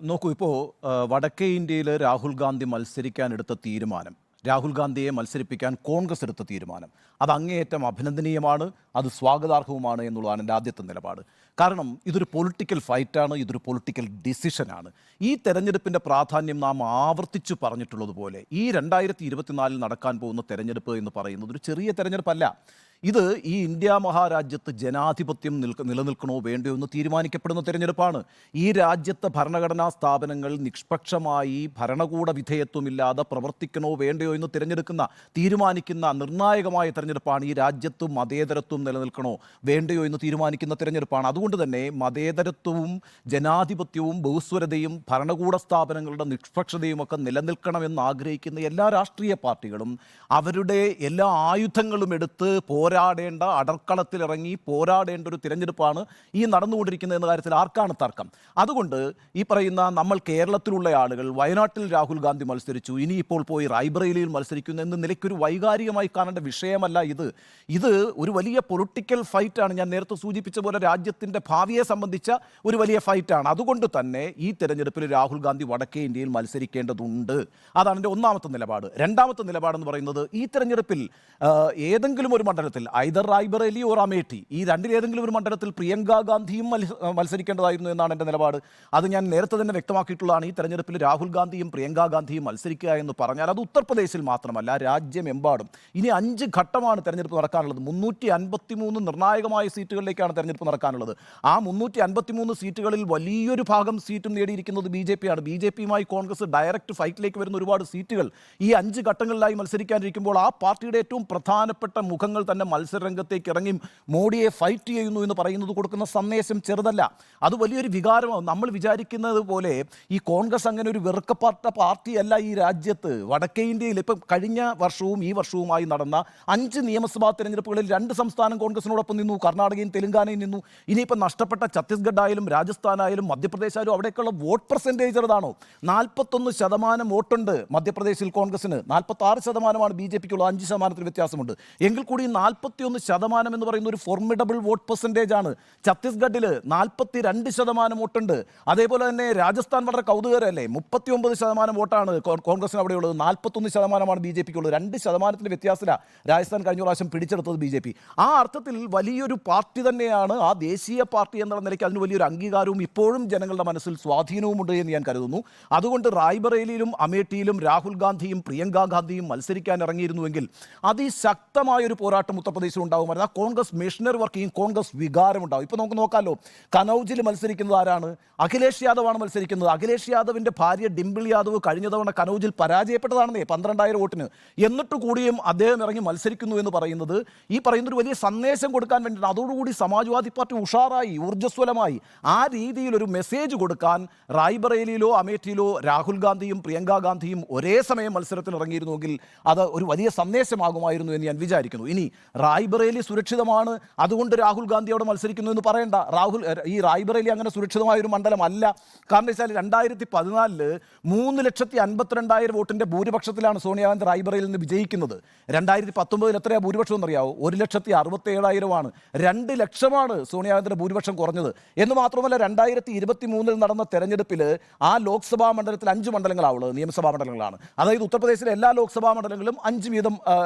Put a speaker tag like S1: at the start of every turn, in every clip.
S1: നോക്കൂ ഇപ്പോൾ വടക്കേ ഇന്ത്യയിൽ രാഹുൽ ഗാന്ധി മത്സരിക്കാനെടുത്ത തീരുമാനം, രാഹുൽ ഗാന്ധിയെ മത്സരിപ്പിക്കാൻ കോൺഗ്രസ് എടുത്ത തീരുമാനം, അത് അങ്ങേയറ്റം അഭിനന്ദനീയമാണ്, അത് സ്വാഗതാർഹവുമാണ് എന്നുള്ളതാണ് എൻ്റെ ആദ്യത്തെ നിലപാട്. കാരണം ഇതൊരു പൊളിറ്റിക്കൽ ഫൈറ്റാണ്, ഇതൊരു പൊളിറ്റിക്കൽ ഡിസിഷനാണ്. ഈ തെരഞ്ഞെടുപ്പിൻ്റെ പ്രാധാന്യം നാം ആവർത്തിച്ചു പറഞ്ഞിട്ടുള്ളതുപോലെ ഈ 2024 നടക്കാൻ പോകുന്ന തെരഞ്ഞെടുപ്പ് എന്ന് പറയുന്നത് ഒരു ചെറിയ തെരഞ്ഞെടുപ്പല്ല. ഇത് ഈ ഇന്ത്യ മഹാരാജ്യത്ത് ജനാധിപത്യം നിലനിൽക്കണോ വേണ്ടയോ എന്ന് തീരുമാനിക്കപ്പെടുന്ന തെരഞ്ഞെടുപ്പാണ്. ഈ രാജ്യത്തെ ഭരണഘടനാ സ്ഥാപനങ്ങൾ നിഷ്പക്ഷമായി ഭരണകൂട വിധേയത്വമില്ലാതെ പ്രവർത്തിക്കണോ വേണ്ടയോ എന്ന് തീരുമാനിക്കുന്ന നിർണായകമായ തെരഞ്ഞെടുപ്പാണ്. ഈ രാജ്യത്ത് മതേതരത്വം നിലനിൽക്കണോ വേണ്ടയോ എന്ന് തീരുമാനിക്കുന്ന തെരഞ്ഞെടുപ്പാണ്. അതുകൊണ്ട് തന്നെ മതേതരത്വവും ജനാധിപത്യവും ബഹുസ്വരതയും ഭരണകൂട സ്ഥാപനങ്ങളുടെ നിഷ്പക്ഷതയും ഒക്കെ നിലനിൽക്കണമെന്ന് ആഗ്രഹിക്കുന്ന എല്ലാ രാഷ്ട്രീയ പാർട്ടികളും അവരുടെ എല്ലാ ആയുധങ്ങളും എടുത്ത് പോരാടേണ്ട, അടർക്കളത്തിലിറങ്ങി പോരാടേണ്ട ഒരു തിരഞ്ഞെടുപ്പാണ് ഈ നടന്നുകൊണ്ടിരിക്കുന്നത് എന്ന കാര്യത്തിൽ ആർക്കാണ് തർക്കം? അതുകൊണ്ട് ഈ പറയുന്ന നമ്മൾ കേരളത്തിലുള്ള ആളുകൾ വയനാട്ടിൽ രാഹുൽ ഗാന്ധി മത്സരിച്ചു, ഇനിയിപ്പോൾ പോയി റായ്ബറേലിയിൽ മത്സരിക്കുന്നു എന്ന നിലയ്ക്കൊരു വൈകാരികമായി കാണേണ്ട വിഷയമല്ല ഇത് ഒരു വലിയ പൊളിറ്റിക്കൽ ഫൈറ്റാണ്. ഞാൻ നേരത്തെ സൂചിപ്പിച്ച പോലെ രാജ്യത്തിൻ്റെ ഭാവിയെ സംബന്ധിച്ച ഒരു വലിയ ഫൈറ്റാണ്. അതുകൊണ്ട് തന്നെ ഈ തെരഞ്ഞെടുപ്പിൽ രാഹുൽ ഗാന്ധി വടക്കേ ഇന്ത്യയിൽ മത്സരിക്കേണ്ടതുണ്ട്. അതാണ് എൻ്റെ ഒന്നാമത്തെ നിലപാട്. രണ്ടാമത്തെ നിലപാടെന്ന് പറയുന്നത് ഈ തെരഞ്ഞെടുപ്പിൽ ഏതെങ്കിലും ഒരു മണ്ഡലത്തിൽ ഐദർ റായ്ബറേലി ഓർ അമേഠി, ഈ രണ്ടിലേതെങ്കിലും ഒരു മണ്ഡലത്തിൽ പ്രിയങ്ക ഗാന്ധിയും മത്സരിക്കേണ്ടതായിരുന്നു എന്നാണ് എൻ്റെ നിലപാട്. അത് ഞാൻ നേരത്തെ തന്നെ വ്യക്തമാക്കിയിട്ടുള്ളതാണ്. ഈ തെരഞ്ഞെടുപ്പിൽ രാഹുൽ ഗാന്ധിയും പ്രിയങ്ക ഗാന്ധിയും മത്സരിക്കുക എന്ന് പറഞ്ഞാൽ അത് ഉത്തർപ്രദേശിൽ മാത്രമല്ല, രാജ്യമെമ്പാടും ഇനി 5 ഘട്ടമാണ് തെരഞ്ഞെടുപ്പ് നടക്കാനുള്ളത്. 353 നിർണായകമായ സീറ്റുകളിലേക്കാണ് തെരഞ്ഞെടുപ്പ് നടക്കാനുള്ളത്. ആ 353 സീറ്റുകളിൽ വലിയൊരു ഭാഗം സീറ്റും നേടിയിരിക്കുന്നത് BJP-യാണ്. BJP-യുമായി കോൺഗ്രസ് ഡയറക്റ്റ് ഫൈറ്റിലേക്ക് വരുന്ന ഒരുപാട് സീറ്റുകൾ ഈ 5 ഘട്ടങ്ങളിലായി മത്സരിക്കാനിരിക്കുമ്പോൾ ആ പാർട്ടിയുടെ ഏറ്റവും പ്രധാനപ്പെട്ട മുഖങ്ങൾ തന്നെ മത്സരരംഗത്തേക്ക് ഇറങ്ങി മോഡിയെ ഫൈറ്റ് ചെയ്യുന്നു എന്ന് പറയുന്നത് കൊടുക്കുന്ന സന്ദേശം ചെറുതല്ല. അത് വലിയൊരു വികാരമാണ്. നമ്മൾ വിചാരിക്കുന്നത് പോലെ ഈ കോൺഗ്രസ് അങ്ങനെ ഒരു വെറുക്കപ്പെട്ട പാർട്ടിയല്ല ഈ രാജ്യത്ത്. വടക്കേ ഇന്ത്യയിൽ ഇപ്പം കഴിഞ്ഞ വർഷവും ഈ വർഷവുമായി നടന്ന 5 നിയമസഭാ തെരഞ്ഞെടുപ്പുകളിൽ 2 സംസ്ഥാനം കോൺഗ്രസിനോടൊപ്പം നിന്നു, കർണാടകയും തെലുങ്കാനയും നിന്നു. ഇനിയിപ്പം നഷ്ടപ്പെട്ട ഛത്തീസ്ഗഡ് ആയാലും രാജസ്ഥാനായാലും മധ്യപ്രദേശ് ആയാലും അവിടേക്കുള്ള വോട്ട് പെർസെൻറ്റേജ് ചെറുതാണോ? 41% വോട്ടുണ്ട് മധ്യപ്രദേശിൽ കോൺഗ്രസിന്, 46% BJP-ക്കുള്ള, 5% വ്യത്യാസമുണ്ട്. എങ്കിൽ കൂടി 41% എന്ന് പറയുന്ന ഒരു ഫോർമിഡബിൾ വോട്ട് പെർസെൻറ്റേജ് ആണ്. ഛത്തീസ്ഗഡിൽ 42% വോട്ടുണ്ട്. അതേപോലെ തന്നെ രാജസ്ഥാൻ വളരെ കൗതുകരല്ലേ, 39% വോട്ടാണ് കോൺഗ്രസിന് അവിടെയുള്ളത്, 41% BJP-ക്കുള്ളത്. 2% വ്യത്യാസത്തിലാണ് രാജസ്ഥാൻ കഴിഞ്ഞ പ്രാവശ്യം പിടിച്ചെടുത്തത് BJP. ആ അർത്ഥത്തിൽ വലിയൊരു പാർട്ടി തന്നെയാണ്. ആ ദേശീയ പാർട്ടി എന്നുള്ള നിലയ്ക്ക് അതിന് വലിയൊരു അംഗീകാരവും ഇപ്പോഴും ജനങ്ങളുടെ മനസ്സിൽ സ്വാധീനവുമുണ്ട് എന്ന് ഞാൻ കരുതുന്നു. അതുകൊണ്ട് റായ്ബറേലിയിലും അമേഠിയിലും രാഹുൽ ഗാന്ധിയും പ്രിയങ്ക ഗാന്ധിയും മത്സരിക്കാൻ ഇറങ്ങിയിരുന്നുവെങ്കിൽ അതിശക്തമായൊരു പോരാട്ടം ഉത്തർപ്രദേശിൽ ഉണ്ടാകുമായിരുന്നു. ആ കോൺഗ്രസ് മിഷണറി വർക്കിംഗ് കോൺഗ്രസ് വികാരം ഉണ്ടാവും. ഇപ്പോൾ നമുക്ക് നോക്കാമല്ലോ, കനൗജിൽ മത്സരിക്കുന്നത് ആരാണ്? അഖിലേഷ് യാദവാണ് മത്സരിക്കുന്നത്. അഖിലേഷ് യാദവിൻ്റെ ഭാര്യ ഡിംപിൾ യാദവ് കഴിഞ്ഞ തവണ കനൗജിൽ പരാജയപ്പെട്ടതാണെന്നേ, 12,000 വോട്ടിന്. എന്നിട്ട് കൂടിയും അദ്ദേഹം ഇറങ്ങി മത്സരിക്കുന്നു എന്ന് പറയുന്നത് ഈ പറയുന്നൊരു വലിയ സന്ദേശം കൊടുക്കാൻ വേണ്ടിയിട്ടാണ്. അതോടുകൂടി സമാജ്വാദി പാർട്ടി ഉഷാറായി, ഊർജ്ജസ്വലമായി. ആ രീതിയിൽ ഒരു മെസ്സേജ് കൊടുക്കാൻ റായ്ബറേലിയിലോ അമേഠിയിലോ രാഹുൽ ഗാന്ധിയും പ്രിയങ്ക ഗാന്ധിയും ഒരേ സമയം മത്സരത്തിൽ ഇറങ്ങിയിരുന്നുവെങ്കിൽ അത് ഒരു വലിയ സന്ദേശമാകുമായിരുന്നു എന്ന് ഞാൻ വിചാരിക്കുന്നു. ഇനി റായ്ബറേലി സുരക്ഷിതമാണ്, അതുകൊണ്ട് രാഹുൽ ഗാന്ധി അവിടെ മത്സരിക്കുന്നു എന്ന് പറയേണ്ട. ഈ റായ്ബറേലി അങ്ങനെ സുരക്ഷിതമായൊരു മണ്ഡലമല്ല. കാരണം വെച്ചാൽ 2014 3,52,000 വോട്ടിൻ്റെ ഭൂരിപക്ഷത്തിലാണ് സോണിയാഗാന്ധി റായ്ബറേലിയിൽ നിന്ന് വിജയിക്കുന്നത്. 2019 എത്രയാണ് ഭൂരിപക്ഷം എന്നറിയാവോ? 1,67,000 2 ലക്ഷമാണ് സോണിയാഗാന്ധിയുടെ ഭൂരിപക്ഷം കുറഞ്ഞത്. എന്ന് മാത്രമല്ല 2023 നടന്ന തെരഞ്ഞെടുപ്പിൽ ആ ലോക്സഭാ മണ്ഡലത്തിൽ 5 മണ്ഡലങ്ങളാണുള്ളത്, നിയമസഭാ മണ്ഡലങ്ങളാണ്. അതായത് ഉത്തർപ്രദേശിലെ എല്ലാ ലോക്സഭാ മണ്ഡലങ്ങളും 5 വീതം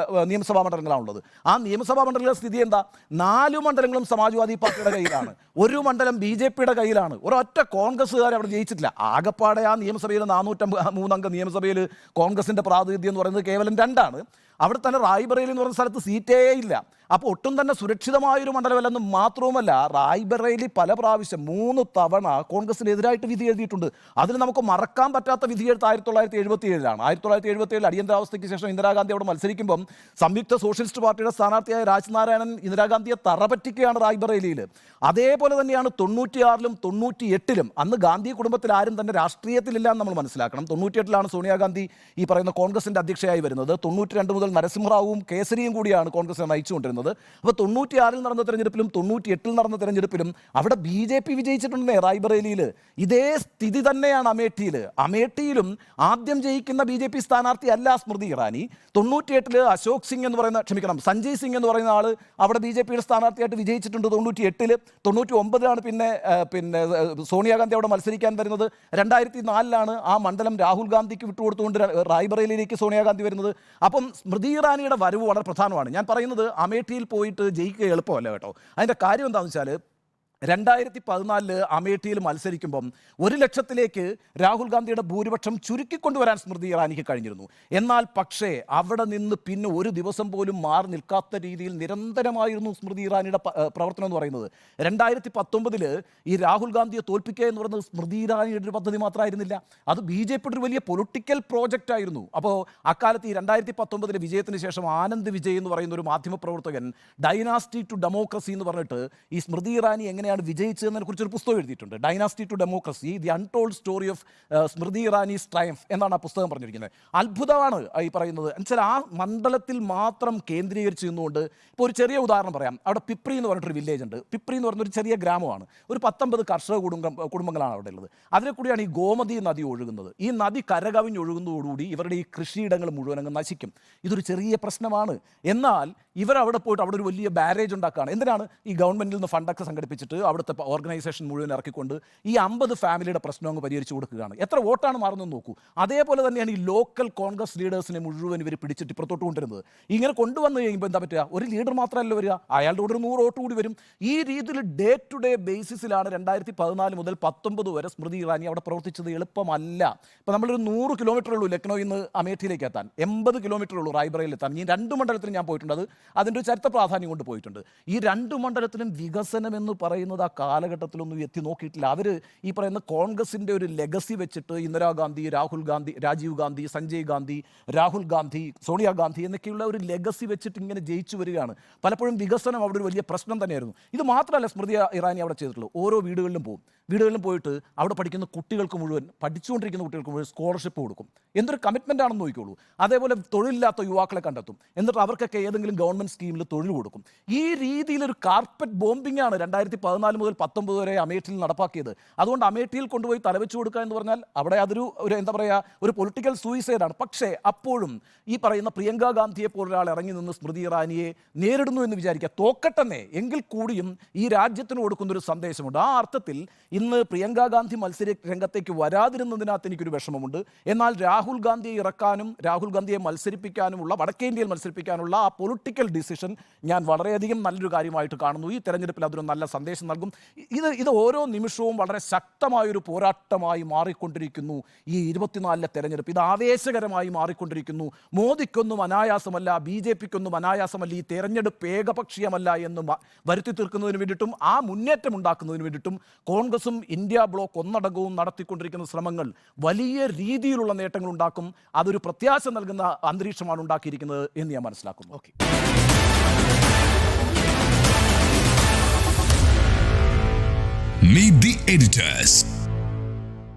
S1: നിയമസഭാ മണ്ഡലങ്ങളാണുള്ളത്. ആ നിയമസഭാ മണ്ഡലങ്ങളുടെ സ്ഥിതി എന്താ? 4 മണ്ഡലങ്ങളും സമാജ്വാദി പാർട്ടിയുടെ കയ്യിലാണ്, 1 മണ്ഡലം BJP-യുടെ കയ്യിലാണ്. ഒരൊറ്റ കോൺഗ്രസ്സുകാർ അവിടെ ജയിച്ചിട്ടില്ല. ആകപ്പാടെ ആ നിയമസഭയിൽ 403 അംഗ നിയമസഭയിൽ കോൺഗ്രസിൻ്റെ പ്രാതിനിധ്യം എന്ന് പറയുന്നത് കേവലം 2ആണ്. അവിടെ തന്നെ റായ്ബറേലി എന്ന് പറയുന്ന സ്ഥലത്ത് സീറ്റേ ഇല്ല. അപ്പോൾ ഒട്ടും തന്നെ സുരക്ഷിതമായൊരു മണ്ഡലമല്ലെന്ന് മാത്രവുമല്ല, റായ്ബറേലി പല പ്രാവശ്യം 3 തവണ കോൺഗ്രസിനെതിരായിട്ട് വിധി എഴുതിയിട്ടുണ്ട്. അതിന് നമുക്ക് മറക്കാൻ പറ്റാത്ത വിധിയെഴുത്ത് 1977 1977 അടിയന്തരാവസ്ഥയ്ക്ക് ശേഷം ഇന്ദിരാഗാന്ധി അവിടെ മത്സരിക്കുമ്പം സംയുക്ത സോഷ്യലിസ്റ്റ് പാർട്ടിയുടെ സ്ഥാനാർത്ഥിയായ രാജ്നാരായണൻ ഇന്ദിരാഗാന്ധിയെ തറപറ്റിക്കുകയാണ് റായ്ബറേലിയിൽ. അതേപോലെ തന്നെയാണ് 96-ലും 98-ലും. അന്ന് ഗാന്ധി കുടുംബത്തിൽ ആരും തന്നെ രാഷ്ട്രീയത്തിലില്ല എന്ന് നമ്മൾ മനസ്സിലാക്കണം. 98-ലാണ് സോണിയാഗാന്ധി ഈ പറയുന്ന കോൺഗ്രസിൻ്റെ അധ്യക്ഷയായി വരുന്നത്. 92 മുതൽ മുതൽ നരസിംഹറാവുവും കേസരിയും കൂടിയാണ് കോൺഗ്രസ് നയിച്ചുകൊണ്ടിരുന്നത്. അപ്പോൾ 96-ൽ നടന്ന തെരഞ്ഞെടുപ്പിലും 98-ൽ നടന്ന തെരഞ്ഞെടുപ്പിലും അവിടെ BJP വിജയിച്ചിട്ടുണ്ടേ റായ്ബറേലിയിൽ. ഇതേ സ്ഥിതി തന്നെയാണ് അമേഠിയിലും ആദ്യം ജയിക്കുന്ന BJP സ്ഥാനാർത്ഥി അല്ല സ്മൃതി ഇറാനി. 98-ൽ അശോക് സിംഗ് എന്ന് പറയുന്ന സഞ്ജയ് സിംഗ് എന്ന് പറയുന്ന ആൾ അവിടെ BJPയുടെ സ്ഥാനാർത്ഥിയായിട്ട് വിജയിച്ചിട്ടുണ്ട് 98-ൽ. 99-ലാണ് പിന്നെ സോണിയാഗാന്ധി അവിടെ മത്സരിക്കാൻ വരുന്നത്. 2004-ലാണ് ആ മണ്ഡലം രാഹുൽ ഗാന്ധിക്ക് വിട്ടുകൊടുത്തുകൊണ്ട് റായ്ബറേലിയിലേക്ക് സോണിയാഗാന്ധി വരുന്നത്. അപ്പം സ്മൃതി ഇറാനിയുടെ വരവ് വളരെ പ്രധാനമാണ്. ഞാൻ പറയുന്നത് അമേഠിയിൽ പോയിട്ട് ജയിക്കുക എളുപ്പമല്ല കേട്ടോ. അതിൻ്റെ കാര്യം എന്താണെന്ന് വെച്ചാൽ 2014 അമേഠിയിൽ മത്സരിക്കുമ്പം 1 ലക്ഷത്തിലേക്ക് രാഹുൽ ഗാന്ധിയുടെ ഭൂരിപക്ഷം ചുരുക്കിക്കൊണ്ടുവരാൻ സ്മൃതി ഇറാനിക്ക് കഴിഞ്ഞിരുന്നു. എന്നാൽ പക്ഷേ അവിടെ നിന്ന് പിന്നെ ഒരു ദിവസം പോലും മാറി നിൽക്കാത്ത രീതിയിൽ നിരന്തരമായിരുന്നു സ്മൃതി ഇറാനിയുടെ പ്രവർത്തനം എന്ന് പറയുന്നത്. 2019 ഈ രാഹുൽ ഗാന്ധിയെ തോൽപ്പിക്കുക എന്ന് പറയുന്നത് സ്മൃതി ഇറാനിയുടെ ഒരു പദ്ധതി മാത്രമായിരുന്നില്ല, അത് BJPയുടെ ഒരു വലിയ പൊളിറ്റിക്കൽ പ്രോജക്റ്റ് ആയിരുന്നു. അപ്പോൾ അക്കാലത്ത് ഈ 2019 വിജയത്തിന് ശേഷം ആനന്ദ് വിജയ് എന്ന് പറയുന്ന ഒരു മാധ്യമപ്രവർത്തകൻ ഡൈനാസ്റ്റി ടു ഡെമോക്രസി എന്ന് പറഞ്ഞിട്ട് ഈ സ്മൃതി ഇറാനി എങ്ങനെയാണ് വിജയിച്ചതിനെ കുറിച്ചൊരു പുസ്തകം എഴുതിയിട്ടുണ്ട്. Dynasty to democracy, the untold story of Smriti Irani's triumph എന്നാണ് ആ പുസ്തകം പറഞ്ഞിരിക്കുന്നത്. അത്ഭുതമാണ് ഈ പറയുന്നത്. എന്നുവെച്ചാൽ ആ മണ്ഡലത്തിൽ മാത്രം കേന്ദ്രീകരിച്ച് നിന്നുകൊണ്ട് ഇപ്പോൾ ഒരു ചെറിയ ഉദാഹരണം പറയാം. അവിടെ പിപ്രി എന്ന് പറഞ്ഞിട്ടൊരു വില്ലേജ് ഉണ്ട്. പിപ്രി എന്ന് പറഞ്ഞൊരു ചെറിയ ഗ്രാമമാണ്. ഒരു 19 കർഷക കുടുംബങ്ങളാണ് അവിടെ ഉള്ളത്. അതിലെ കൂടിയാണ് ഈ ഗോമതി നദി ഒഴുകുന്നത്. ഈ നദി കരകവിഞ്ഞൊഴുകുന്നതോടുകൂടി ഇവരുടെ ഈ കൃഷിയിടങ്ങൾ മുഴുവൻ അങ്ങ് നശിക്കും. ഇതൊരു ചെറിയ പ്രശ്നമാണ്. എന്നാൽ ഇവരവിടെ പോയിട്ട് അവിടെ ഒരു വലിയ ബാരേജ് ഉണ്ടാക്കുകയാണ്. എന്തിനാണ്? ഈ ഗവൺമെൻറ്റിൽ നിന്ന് ഫണ്ടൊക്കെ സംഘടിപ്പിച്ചിട്ട് അവിടുത്തെ ഓർഗനൈസേഷൻ മുഴുവൻ ഇറക്കിക്കൊണ്ട് ഈ 50 ഫാമിലിയുടെ പ്രശ്നം അങ്ങ് പരിഹരിച്ചു കൊടുക്കുകയാണ്. എത്ര വോട്ടാണ് മാറുന്നതെന്ന് നോക്കൂ. അതേപോലെ തന്നെയാണ് ഈ ലോക്കൽ കോൺഗ്രസ് ലീഡേഴ്സിനെ മുഴുവൻ ഇവർ പിടിച്ചിട്ട് ഇപ്പുറത്തോട്ട് കൊണ്ടുവരുന്നത്. ഇങ്ങനെ കൊണ്ടുവന്ന് കഴിയുമ്പോൾ എന്താ പറ്റുക? ഒരു ലീഡർ മാത്രമല്ല വരിക, അയാളുടെ കൂടെ ഒരു 100 വോട്ട് കൂടി വരും. ഈ രീതിയിൽ ഡേ ടു ഡേ ബേസിസിലാണ് 2014 മുതൽ 19 വരെ സ്മൃതി ഇറാനി അവിടെ പ്രവർത്തിച്ചത്. എളുപ്പമല്ല. ഇപ്പോൾ നമ്മളൊരു 100 കിലോമീറ്റർ ഉള്ളൂ ലക്നൌയിൽ നിന്ന് അമേഠിയിലേക്ക് എത്താൻ, 80 കിലോമീറ്റർ ഉള്ളൂ റായ്ബറയിൽ എത്താൻ. ഈ 2 മണ്ഡലത്തിലും ഞാൻ പോയിട്ടുണ്ട്. അതിൻ്റെ ഒരു ചരിത്ര പ്രാധാന്യം കൊണ്ട് പോയിട്ടുണ്ട്. ഈ 2 മണ്ഡലത്തിലും വികസനം എന്ന് പറയുന്നത് ആ കാലഘട്ടത്തിലൊന്നും എത്തി നോക്കിയിട്ടില്ല. അവർ ഈ പറയുന്ന കോൺഗ്രസിൻ്റെ ഒരു ലെഗസി വെച്ചിട്ട് ഇന്ദിരാഗാന്ധി, രാജീവ് ഗാന്ധി, സഞ്ജയ് ഗാന്ധി, രാഹുൽ ഗാന്ധി, സോണിയാഗാന്ധി എന്നൊക്കെയുള്ള ഒരു ലെഗസി വെച്ചിട്ട് ഇങ്ങനെ ജയിച്ചു വരികയാണ്. പലപ്പോഴും വികസനം അവിടെ ഒരു വലിയ പ്രശ്നം തന്നെയായിരുന്നു. ഇത് മാത്രമല്ല സ്മൃതി ഇറാനി അവിടെ ചെയ്തിട്ടുള്ളൂ. ഓരോ വീടുകളിലും പോയിട്ട് അവിടെ പഠിക്കുന്ന കുട്ടികൾക്ക് മുഴുവൻ, പഠിച്ചുകൊണ്ടിരിക്കുന്ന കുട്ടികൾക്ക് മുഴുവൻ സ്കോളർഷിപ്പ് കൊടുക്കും. എന്തൊരു കമ്മിറ്റ്മെൻ്റ് ആണെന്ന് നോക്കിക്കോളൂ. അതേപോലെ തൊഴിലില്ലാത്ത യുവാക്കളെ കണ്ടെത്തും. എന്നിട്ട് അവർക്കൊക്കെ ഏതെങ്കിലും ഗവൺമെൻറ് സ്കീമിൽ തൊഴിൽ കൊടുക്കും. ഈ രീതിയിലൊരു കാർപ്പറ്റ് ബോംബിംഗ് ആണ് 2014 മുതൽ 19 വരെ അമേഠിയിൽ നടപ്പാക്കിയത്. അതുകൊണ്ട് അമേഠിയിൽ കൊണ്ടുപോയി തലവെച്ച് കൊടുക്കുക എന്ന് പറഞ്ഞാൽ അവിടെ അതൊരു എന്താ പറയുക, ഒരു പൊളിറ്റിക്കൽ സൂയിസൈഡാണ്. പക്ഷേ അപ്പോഴും ഈ പറയുന്ന പ്രിയങ്ക ഗാന്ധിയെ പോലൊരാൾ ഇറങ്ങി നിന്ന് സ്മൃതി ഇറാനിയെ നേരിടുന്നു എന്ന് വിചാരിക്കുക. തോക്കട്ടെന്നേ, എങ്കിൽ കൂടിയും ഈ രാജ്യത്തിന് കൊടുക്കുന്നൊരു സന്ദേശമുണ്ട്. ആ അർത്ഥത്തിൽ ഇന്ന് പ്രിയങ്ക ഗാന്ധി മത്സര രംഗത്തേക്ക് വരാതിരുന്നതിനകത്ത് എനിക്കൊരു വിഷമമുണ്ട്. എന്നാൽ രാഹുൽ ഗാന്ധിയെ ഇറക്കാനും രാഹുൽ ഗാന്ധിയെ മത്സരിപ്പിക്കാനുമുള്ള, വടക്കേ ഇന്ത്യയിൽ മത്സരിപ്പിക്കാനുള്ള ആ പൊളിറ്റിക്കൽ ഡിസിഷൻ ഞാൻ വളരെയധികം നല്ലൊരു കാര്യമായിട്ട് കാണുന്നു. ഈ തെരഞ്ഞെടുപ്പിൽ അതൊരു നല്ല സന്ദേശം നൽകും. ഇത് ഓരോ നിമിഷവും വളരെ ശക്തമായൊരു പോരാട്ടമായി മാറിക്കൊണ്ടിരിക്കുന്നു. ഈ 24-ലെ തെരഞ്ഞെടുപ്പ് ഇത് ആവേശകരമായി മാറിക്കൊണ്ടിരിക്കുന്നു. മോദിക്കൊന്നും അനായാസമല്ല, BJPക്കൊന്നും അനായാസമല്ല, ഈ തെരഞ്ഞെടുപ്പ് ഏകപക്ഷീയമല്ല എന്ന് വരുത്തി തീർക്കുന്നതിന് വേണ്ടിയിട്ടും ആ മുന്നേറ്റം ഉണ്ടാക്കുന്നതിന് വേണ്ടിയിട്ടും കോൺഗ്രസും ഇന്ത്യ ബ്ലോക്ക് ഒന്നടങ്കവും നടത്തിക്കൊണ്ടിരിക്കുന്ന ശ്രമങ്ങൾ വലിയ രീതിയിലുള്ള നേട്ടങ്ങൾ ഉണ്ടാക്കും. അതൊരു പ്രത്യാശ നൽകുന്ന അന്തരീക്ഷമാണ് ഉണ്ടാക്കിയിരിക്കുന്നത് എന്ന് ഞാൻ മനസ്സിലാക്കുന്നു. Okay,
S2: Meet the editors.